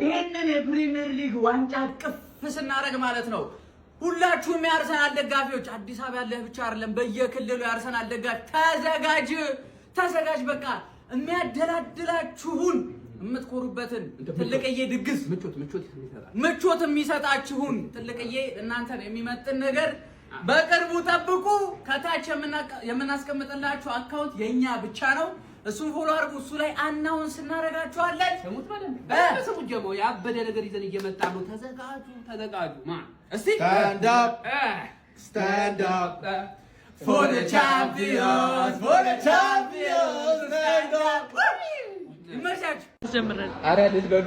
ይሄንን የፕሪሚየር ሊግ ዋንጫ ቅፍ ስናረግ ማለት ነው ሁላችሁም የአርሰናል ደጋፊዎች አዲስ አበባ ያለህ ብቻ አይደለም በየክልሉ የአርሰናል ደጋፊ ተዘጋጅ በቃ የሚያደላድላችሁን የምትኮሩበትን ትልቅዬ ድግስ ምቾት የሚሰጣችሁን ትልቅዬ እናንተን የሚመጥን ነገር በቅርቡ ጠብቁ። ከታች የምናስቀምጥላችሁ አካውንት የኛ ብቻ ነው። እሱን ፎሎ አድርጉ። እሱ ላይ አናውንስ እናደርጋችኋለን። ሰሙት ማለት ሰሙት ጀሞ ያበደ ነገር ይዘን እየመጣ ነው። ተዘጋጁ ማን እስቲ stand up for the champions stand up ይመርሻችሁ ጀምረን አረ ልትበሉ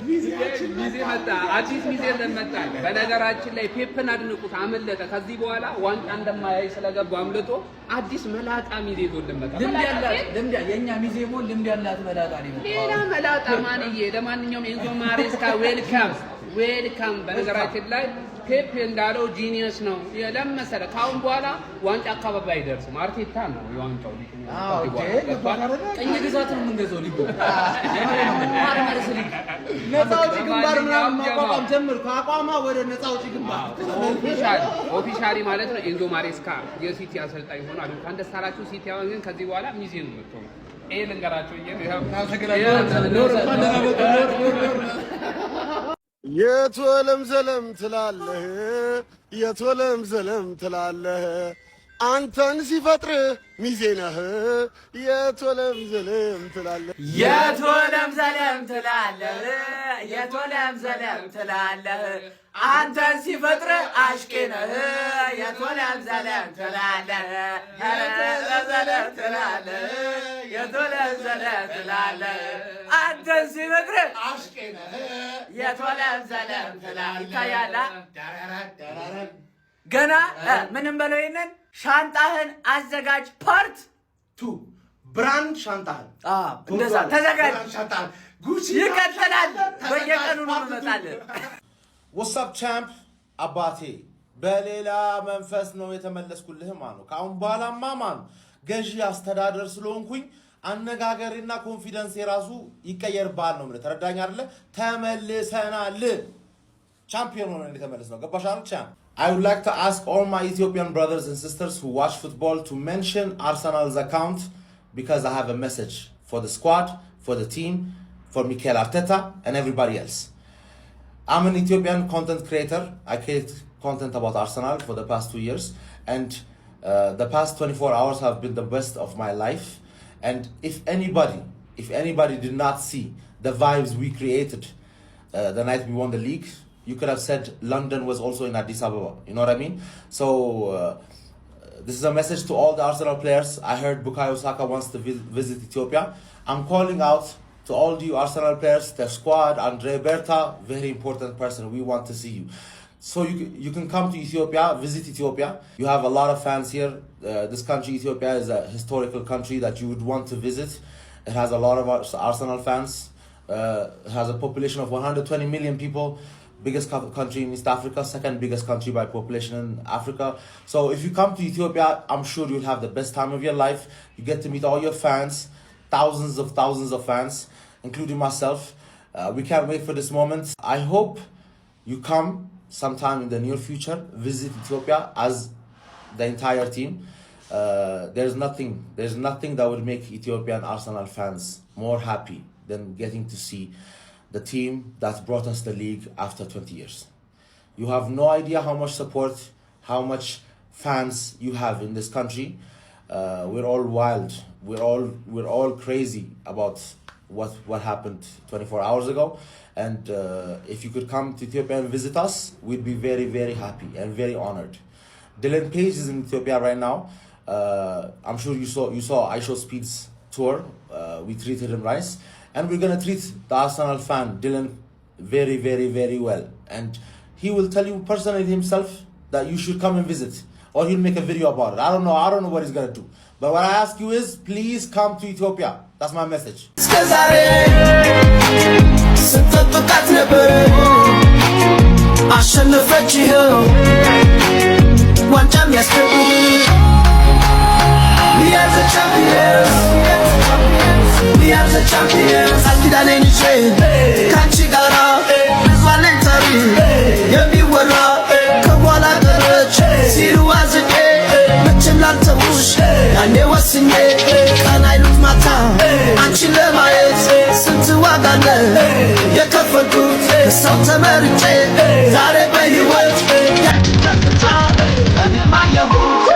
ሚዜ መጣ አዲስ ሚዜ ዘመጣ። በነገራችን ላይ ፔፕን አድንቁት አመለጠ። ከዚህ በኋላ ዋንጫ እንደማያይ ስለገባ አምልጦ አዲስ መላጣ ሚዜ ይዞልን መጣ። ልምድ የኛ ሚዜ ሞል ልምድ ያላት መላጣ ነው። ሌላ መላጣ ማንዬ። ለማንኛውም ኤንዞ ማሬስካ ዌልካም። በነገራችን ላይ ፔፕ እንዳለው ጂኒየስ ነው። ለመሰለ ካሁን በኋላ ዋንጫ አካባቢ አይደርስም። አርቴታ ነው የዋንጫው ሊቅ ነው። ቀኝ ግዛትን የምንገዛው ሊጎ ነፃውጪ ግንባር ምናምን ማቋቋም ጀምር። ከአቋማ ወደ ነፃውጪ ግንባር ኦፊሻሊ ማለት ነው። ኤንዞ ማሬስካ የሲቲ አሰልጣኝ ሆኗል። ከአንደስ አላችሁ ሲቲ አሁን ግን ከዚህ በኋላ ሚዜ ነው የምትሆነው። ይሄ ልንገራቸው የቶለም ዘለም ትላለህ አንተን ሲፈጥር ሚዜ ነህ። የቶለም ዘለም ትላለህ አንተን ሲፈጥር አሽቄ ነህ። የቶለም ዘለም ትላለህ አንተን ሲፈጥር አሽቄ ነህ። የቶለም ዘለም ትላለህ ይታያል። ገና ምንም በለው ይሄንን ሻንጣህን አዘጋጅ ፓርት 2 ብራንድ ሻንጣህን እንደዛ ተዘጋጅ። ጉቺ ይቀጥላል። በየቀኑ ነው እንመጣለን። ወሳብ ቻምፕ አባቴ በሌላ መንፈስ ነው የተመለስኩልህ ማለት ነው። ካሁን በኋላማ ማለት ነው ገዢ አስተዳደር ስለሆንኩኝ አነጋገርና ኮንፊደንስ የራሱ ይቀየርባል ነው ማለት ተረዳኝ አይደለ? ተመልሰናል። ቻምፒዮን ሆነን የተመለስነው ገባሽ አይደል? ቻምፕ I would like to ask all my Ethiopian brothers and sisters who watch football to mention Arsenal's account because I have a message for the squad, for the team, for Mikel Arteta and everybody else. I'm an Ethiopian content creator. I create content about Arsenal for the past 2 years and the past 24 hours have been the best of my life. And if anybody did not see the vibes we created the night we won the league, you could have said London was also in Addis Ababa. You know what I mean? So this is a message to all the Arsenal players. I heard Bukayo Saka wants to visit Ethiopia. I'm calling out to all you Arsenal players, the squad, Andre Berta, very important person. We want to see you. So you can come to Ethiopia, visit Ethiopia. You have a lot of fans here. This country, Ethiopia, is a historical country that you would want to visit. It has a lot of Arsenal fans. It has a population of 120 million people. Biggest country in East Africa, second biggest country by population in Africa. So if you come to Ethiopia, I'm sure you'll have the best time of your life. You get to meet all your fans, thousands of fans, including myself. We can't wait for this moment. I hope you come sometime in the near future, visit Ethiopia as the entire team. There's nothing that would make Ethiopian Arsenal fans more happy than getting to see the team that brought us the league after 20 years. You have no idea how much support, how much fans you have in this country. We're all wild. We're all crazy about what happened 24 hours ago. And if you could come to Ethiopia and visit us, we'd be very, very happy and very honored. Dylan Page is in Ethiopia right now. I'm sure you saw Aisho Speed's tour. We treated him nice. And we're going to treat the Arsenal fan, Dylan, very, very, very well. And he will tell you personally himself that you should come and visit. Or he'll make a video about it. I don't know what he's going to do. But what I ask you is, please come to Ethiopia. That's my message. We are the champions. the champions አልኪዳኔን ይዤ ካንቺ ጋራ ብዙ አለኝ ታሪክ የሚወራ ከኋላ ቀረች ሲሉ አዝቄ መቼም ላልተውሽ ያኔ ወስኜ ቀን አይሉት ማታ አንቺን ለማየት ስንት ዋጋ አለ የከፈልኩት ሰው ተመርጬ ዛሬ በሕይወት ያንተታ እኔም አየሁት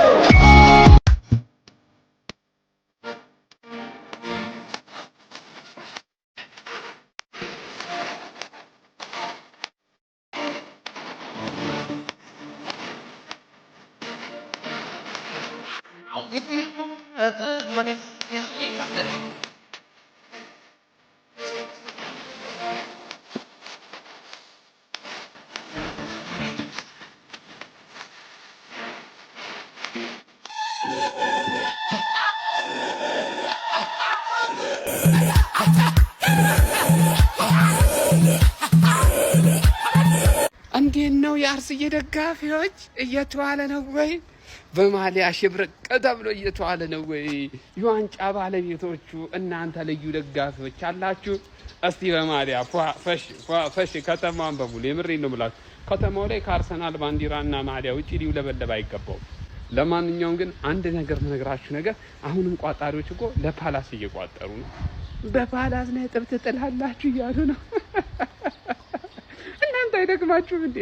እንዴት ነው የአርስዬ ደጋፊዎች እየተዋለ ነው ወይ? በማሊያ ሽብርቅ ተብሎ እየተዋለ ነው ወይ? የዋንጫ ባለቤቶቹ እናንተ ልዩ ደጋፊዎች አላችሁ? እስቲ በማሊያ ፈሽ ከተማውን በሙሉ የምሬን ነው የምላችሁ። ከተማው ላይ ከአርሰናል ባንዲራና ማሊያ ውጪ ሊውለበለብ አይገባውም። ለማንኛውም ግን አንድ ነገር ምነግራችሁ ነገር አሁንም ቋጣሪዎች እኮ ለፓላስ እየቋጠሩ ነው። በፓላስ ላይ ጥብት ጥላላችሁ እያሉ ነው። እናንተ አይደግማችሁም እንዴ?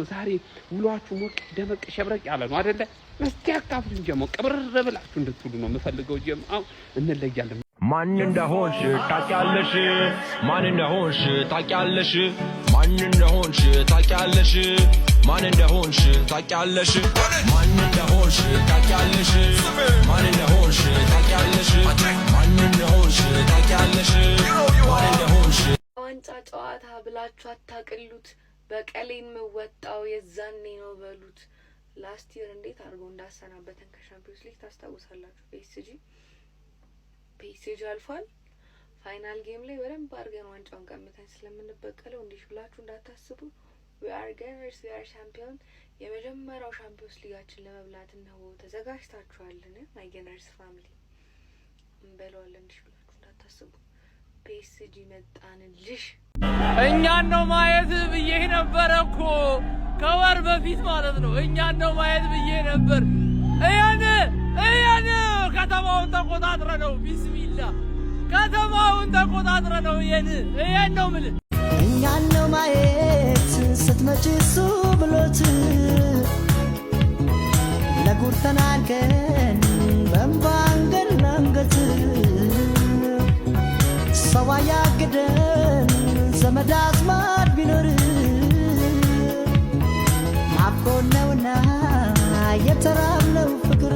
ዛሬ ውሏችሁ ሞቅ ደመቅ ሸብረቅ ያለ ነው አይደለ? እስቲ አካፍሉን ጀሞ ቅብር ብላችሁ እንድትውሉ ነው የምፈልገው። ጀማው እንለያለን። ማን እንደሆንሽ ታውቂያለሽ? ማን እንደሆንሽ ታውቂያለሽ? ማን እንደሆንሽ ታውቂያለሽ? ማን እንደሆንሽ ታውቂያለሽ? ማን እንደሆንሽ ታውቂያለሽ? ማን እንደሆንሽ ታውቂያለሽ? ማን እንደሆንሽ ታውቂያለሽ? ማን እንደሆንሽ ዋንጫ ጨዋታ ብላችሁ አታቅሉት። በቀሌን መወጣው የዛኔ ነው በሉት። ላስት ይር እንዴት አድርገው እንዳሰናበተን ከሻምፒዮንስ ሊግ ታስታውሳላችሁ። ፒኤስጂ አልፏል። ፋይናል ጌም ላይ በደንብ አድርገን ዋንጫውን ቀምተን ስለምንበቀለው እንዲህ ብላችሁ እንዳታስቡ። we are gamers, we are champion። የመጀመሪያው ሻምፒዮንስ ሊጋችን ለመብላት ነው ተዘጋጅታችኋልን? ማይ ገነርስ ፋሚሊ እንበለዋለን እንዲህ ብላችሁ እንዳታስቡ። ፒኤስጂ መጣንልሽ። እኛን ነው ማየት ብዬ ነበር እኮ ከወር በፊት ማለት ነው። እኛን ነው ማየት ብዬ ነበር። እያን ከተማውን ተቆጣጥረ ነው። ቢስሚላ ከተማውን ተቆጣጥረ ነው። እያን ነው ምልህ እኛን ነው ማየት ስትመጪ እሱ ብሎት ለጉር ተናገን በእንባ አንገት ለአንገት ሰው አያግደን ዘመድ አዝማድ ቢኖር ናፍቆን ነውና የተራብነው ፍቅር።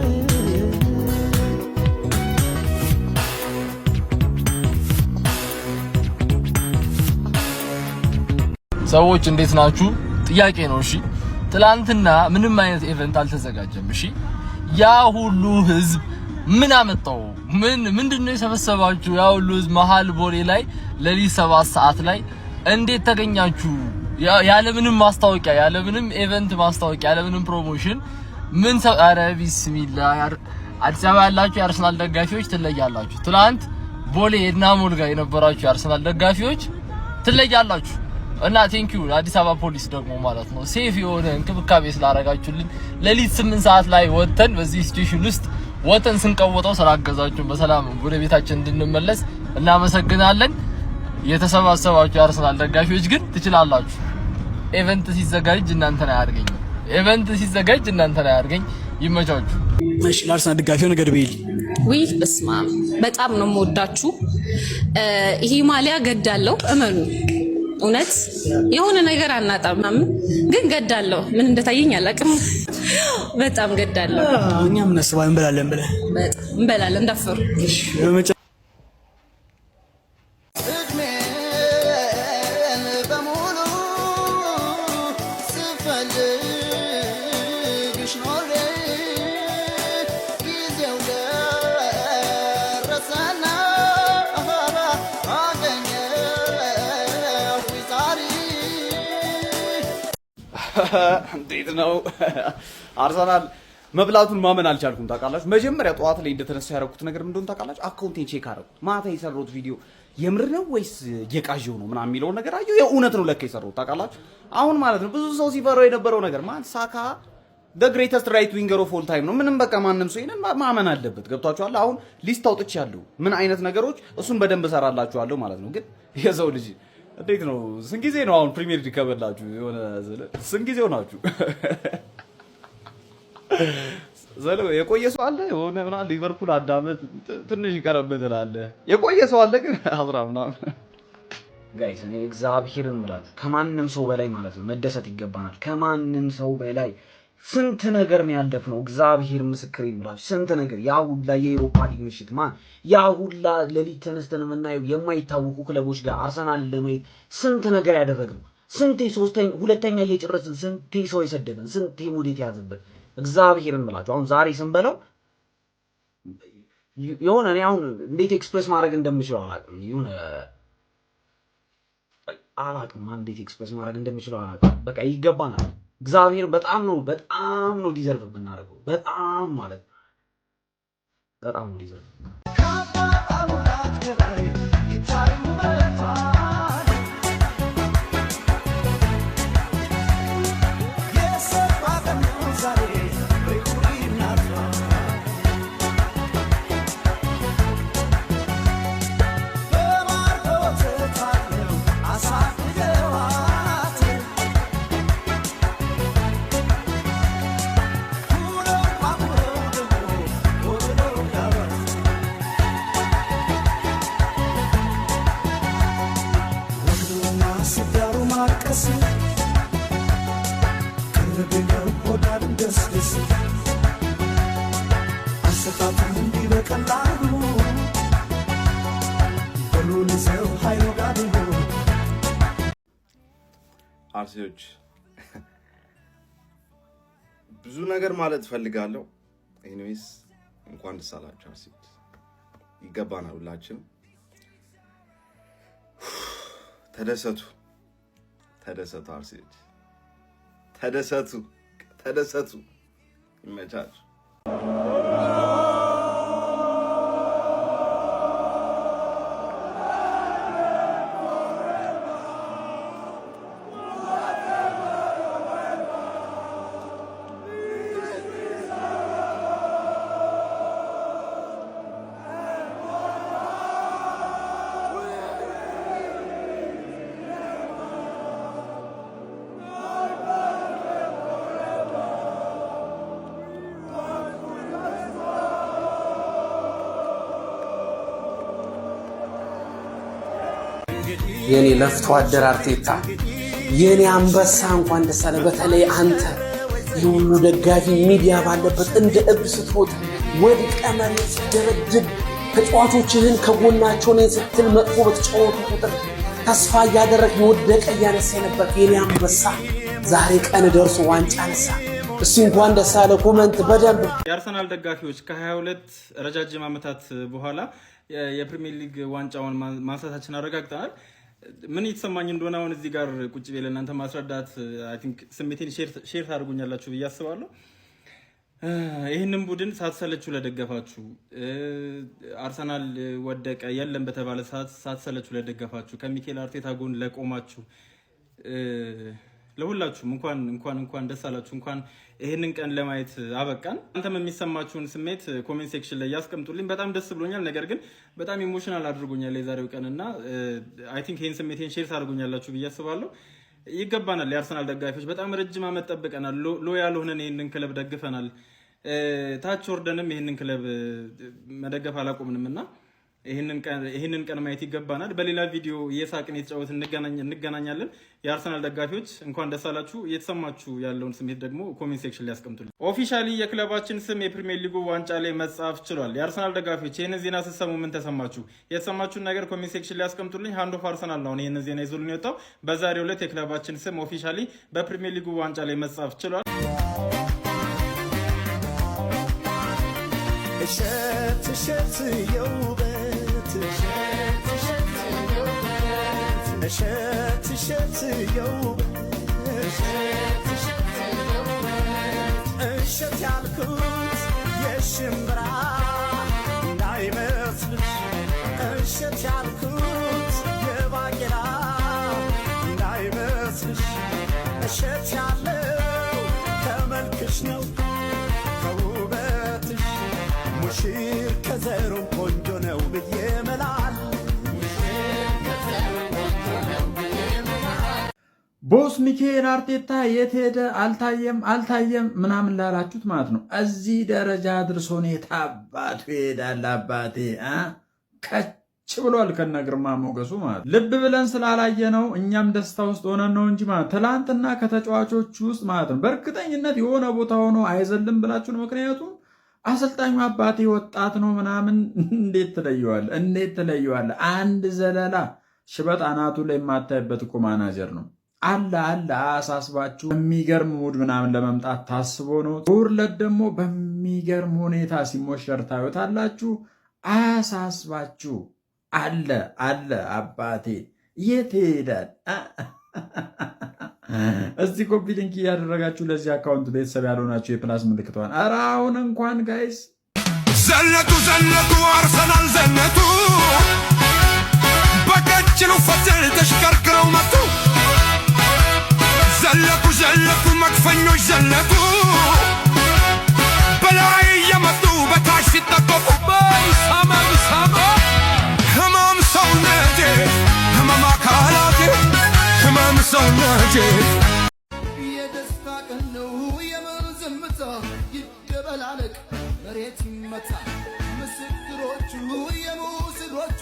ሰዎች እንዴት ናችሁ? ጥያቄ ነው። እሺ ትላንትና ምንም አይነት ኢቨንት አልተዘጋጀም። እሺ ያ ሁሉ ህዝብ ምን አመጣው? ምንድነው የሰበሰባችሁ? ያ ሁሉ ህዝብ መሃል ቦሌ ላይ ለሊት 7 ሰዓት ላይ እንዴት ተገኛችሁ? ያለ ምንም ማስታወቂያ፣ ያለ ምንም ኢቨንት ማስታወቂያ፣ ያለ ምንም ፕሮሞሽን አረ ቢስሚላ። አዲስ አበባ ያላችሁ የአርሰናል ደጋፊዎች ትለያላችሁ። ትላንት ቦሌ ኤድና ሞል ጋር የነበራችሁ የአርሰናል ደጋፊዎች ትለያላችሁ። እና ቴንኪዩ አዲስ አበባ ፖሊስ ደግሞ ማለት ነው ሴፍ የሆነ እንክብካቤ ስላደረጋችሁልን ለሊት 8 ሰዓት ላይ ወጥተን በዚህ ሲቹዌሽን ውስጥ ወጥተን ስንቀወጠው ስላገዛችሁን በሰላም ወደ ቤታችን እንድንመለስ እናመሰግናለን። የተሰባሰባችሁ የአርሰናል ደጋፊዎች ግን ትችላላችሁ። ኢቨንት ሲዘጋጅ እናንተን አያርገኝ። ኢቨንት ሲዘጋጅ እናንተን አያርገኝ። ይመቻችሁ። እሺ ለአርሰናል ደጋፊው ነገር በይል ወይ በስማ በጣም ነው የምወዳችሁ። ይሄ ማሊያ ገዳለው እመኑ። እውነት የሆነ ነገር አናጣም ግን ገዳለው። ምን እንደታየኝ አላውቅም። በጣም ገዳለው። እኛም እናስባለን እንበላለን ብለህ በጣም እንበላለን እንዳፈሩ። እሺ እንዴት ነው አርሰናል መብላቱን ማመን አልቻልኩም። ታውቃላችሁ መጀመሪያ ጠዋት ላይ እንደተነሳ ያደረኩት ነገር ምን እንደሆነ ታውቃላችሁ? አካውንቴን ቼክ አደረኩት። ማታ የሰራሁት ቪዲዮ የምር ነው ወይስ የቃዥው ነው ምናምን የሚለው ነገር አየሁ። የእውነት ነው ለካ የሰራው ታውቃላችሁ። አሁን ማለት ነው ብዙ ሰው ሲፈራው የነበረው ነገር ማን ሳካ the greatest right winger of all time ነው። ምንም በቃ ማንንም ሰው ይሄንን ማመን አለበት። ገብቷችኋል? አሁን ሊስት አውጥቻለሁ ምን አይነት ነገሮች እሱን በደንብ እሰራላችኋለሁ ማለት ነው። ግን የሰው ልጅ እንዴት ነው ስንት ጊዜ ነው አሁን ፕሪሚየር ሊግ ከበላችሁ የሆነ ስንት ጊዜው ናችሁ? ዘለ የቆየ ሰው አለ የሆነ ምናምን ሊቨርፑል አዳመት ትንሽ ይቀርብታል። የቆየ ሰው አለ ግን አብራም ነው ጋይስ። እኔ እግዚአብሔርን ማለት ከማንንም ሰው በላይ ማለት ነው መደሰት ይገባናል። ከማንንም ሰው በላይ ስንት ነገር ነው ያለፍነው። እግዚአብሔር ምስክር ይምላል። ስንት ነገር ያ ሁላ የአውሮፓ ሊግ ምሽት ማን ያ ሁላ ለሊት ተነስተን የምናየው የማይታወቁ ክለቦች ጋር አርሰናል ለማየት ስንት ነገር ያደረግነው። ስንቴ ሁለተኛ እየጨረስን ስንቴ ሰው የሰደበን ስንቴ ሙዴት ያዘበት እግዚአብሔርን ምላችሁ። አሁን ዛሬ ስንበላው የሆነ እኔ አሁን እንዴት ኤክስፕረስ ማድረግ እንደምችለው አላውቅም። የሆነ አላውቅም እንዴት ኤክስፕረስ ማድረግ እንደምችለው አላውቅም። በቃ ይገባናል። እግዚአብሔር በጣም ነው ዲዘርቭ ብናደርገው በጣም ማለት በጣም ነው ዲዘርቭ አርሲዎች ብዙ ነገር ማለት ፈልጋለሁ። ኤኒዌይስ እንኳን ደስ አላችሁ አርሲዎች፣ ይገባናል። ሁላችንም ተደሰቱ አርሲዎች፣ ተደሰቱ ይመቻችሁ። የኔ ለፍቶ አደር አርቴታ የኔ አንበሳ እንኳን ደስ አለ። በተለይ አንተ የሁሉ ደጋፊ ሚዲያ ባለበት እንደ እብድ ስትሮጥ ወድቀ መሬት ስትደበድብ ተጫዋቾችህን ከጎናቸው ነኝ ስትል መጥፎ በተጫወቱ ቁጥር ተስፋ እያደረግ የወደቀ እያነሳ ነበር። የኔ አንበሳ ዛሬ ቀን ደርሶ ዋንጫ አነሳ። እሱ እንኳን ደስ አለ። ኮመንት በደንብ የአርሰናል ደጋፊዎች ከ22 ረጃጅም ዓመታት በኋላ የፕሪሚየር ሊግ ዋንጫውን ማንሳታችን አረጋግጠናል። ምን እየተሰማኝ እንደሆነ አሁን እዚህ ጋር ቁጭ ብዬ ለእናንተ ማስረዳት አይ ቲንክ ስሜቴን ሼር ታደርጉኛላችሁ ብዬ አስባለሁ። ይህንን ቡድን ሳትሰለችሁ ለደገፋችሁ፣ አርሰናል ወደቀ የለም በተባለ ሰዓት ሳትሰለችሁ ለደገፋችሁ፣ ከሚኬል አርቴታ ጎን ለቆማችሁ ለሁላችሁም እንኳን ደስ አላችሁ። እንኳን ይሄንን ቀን ለማየት አበቃን። አንተም የሚሰማችሁን ስሜት ኮሜንት ሴክሽን ላይ ያስቀምጡልኝ። በጣም ደስ ብሎኛል፣ ነገር ግን በጣም ኢሞሽናል አድርጎኛል የዛሬው ቀን እና አይ ቲንክ ይሄን ስሜቴን ሼር ታደርጉኛላችሁ ብዬ አስባለሁ። ይገባናል። የአርሰናል ደጋፊዎች በጣም ረጅም ዓመት ጠብቀናል። ሎያል ሆነን ይሄንን ክለብ ደግፈናል። ታች ወርደንም ይሄንን ክለብ መደገፍ አላቆምንም እና ይሄንን ቀን ማየት ይገባናል። በሌላ ቪዲዮ እየሳቅን የተጫወት እንገናኛለን። የአርሰናል ደጋፊዎች እንኳን ደስ አላችሁ። እየተሰማችሁ ያለውን ስሜት ደግሞ ኮሜንት ሴክሽን ላይ ያስቀምጡልኝ። ኦፊሻሊ የክለባችን ስም የፕሪሚየር ሊጉ ዋንጫ ላይ መጻፍ ችሏል። የአርሰናል ደጋፊዎች ይህንን ዜና ስትሰሙ ምን ተሰማችሁ? የተሰማችሁን ነገር ኮሜንት ሴክሽን ላይ ያስቀምጡልኝ። ሃንድ ኦፍ አርሰናል ነው ይህንን ዜና ይዞልን የወጣው። በዛሬው ዕለት የክለባችን ስም ኦፊሻሊ በፕሪሚየር ሊጉ ዋንጫ ላይ መጻፍ ችሏል። እሸት ያልኩት የሽምብራ እንዳይመስልሽ እሸት ያልኩት ቦስ ሚካኤል አርቴታ የት ሄደ? አልታየም ምናምን ላላችሁት ማለት ነው እዚህ ደረጃ አድርሶን የታባቱ ይሄዳል አባቴ ከች ብሏል ከነ ግርማ ሞገሱ ማለት ልብ ብለን ስላላየ ነው እኛም ደስታ ውስጥ ሆነን ነው እንጂ ማለት ትላንትና ከተጫዋቾች ውስጥ ማለት ነው በእርግጠኝነት የሆነ ቦታ ሆኖ አይዘልም ብላችሁ ነው። ምክንያቱም አሰልጣኙ አባቴ ወጣት ነው ምናምን እንዴት ትለየዋለ? አንድ ዘለላ ሽበት አናቱ ላይ የማታይበት እኮ ማናጀር ነው አለ አሳስባችሁ በሚገርም ሙድ ምናምን ለመምጣት ታስቦ ነው። ውርለት ደግሞ በሚገርም ሁኔታ ሲሞሸር ታዩታላችሁ። አያሳስባችሁ አለ አባቴ የት ይሄዳል? እስቲ ኮፒ ሊንክ እያደረጋችሁ ለዚህ አካውንት ቤተሰብ ያልሆናችሁ የፕላስ ምልክቷን ኧረ አሁን እንኳን ጋይስ ዘነቱ አርሰናል ዘነቱ በቀጭኑ ፈትል ተሽከርክረው መጡ። ዘለቁ መክፈኞች ዘለቁ በላይ እየመጡ በታች ሲጠቀፉ በይሳመ ህመም ሰውነቴ ህመም አካላቴ ህመም ሰውነቴ የደስታ ቀን ነው የምን ዝምታ ይደበላለቅ መሬት ይመታ ምስክሮቹ የሙስሎቹ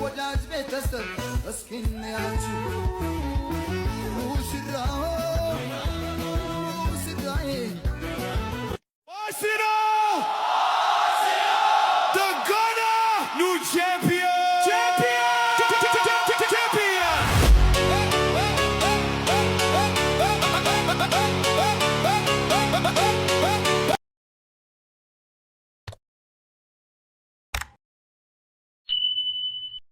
ወዳጅ ቤተሰብ እስኪ እንያችሁ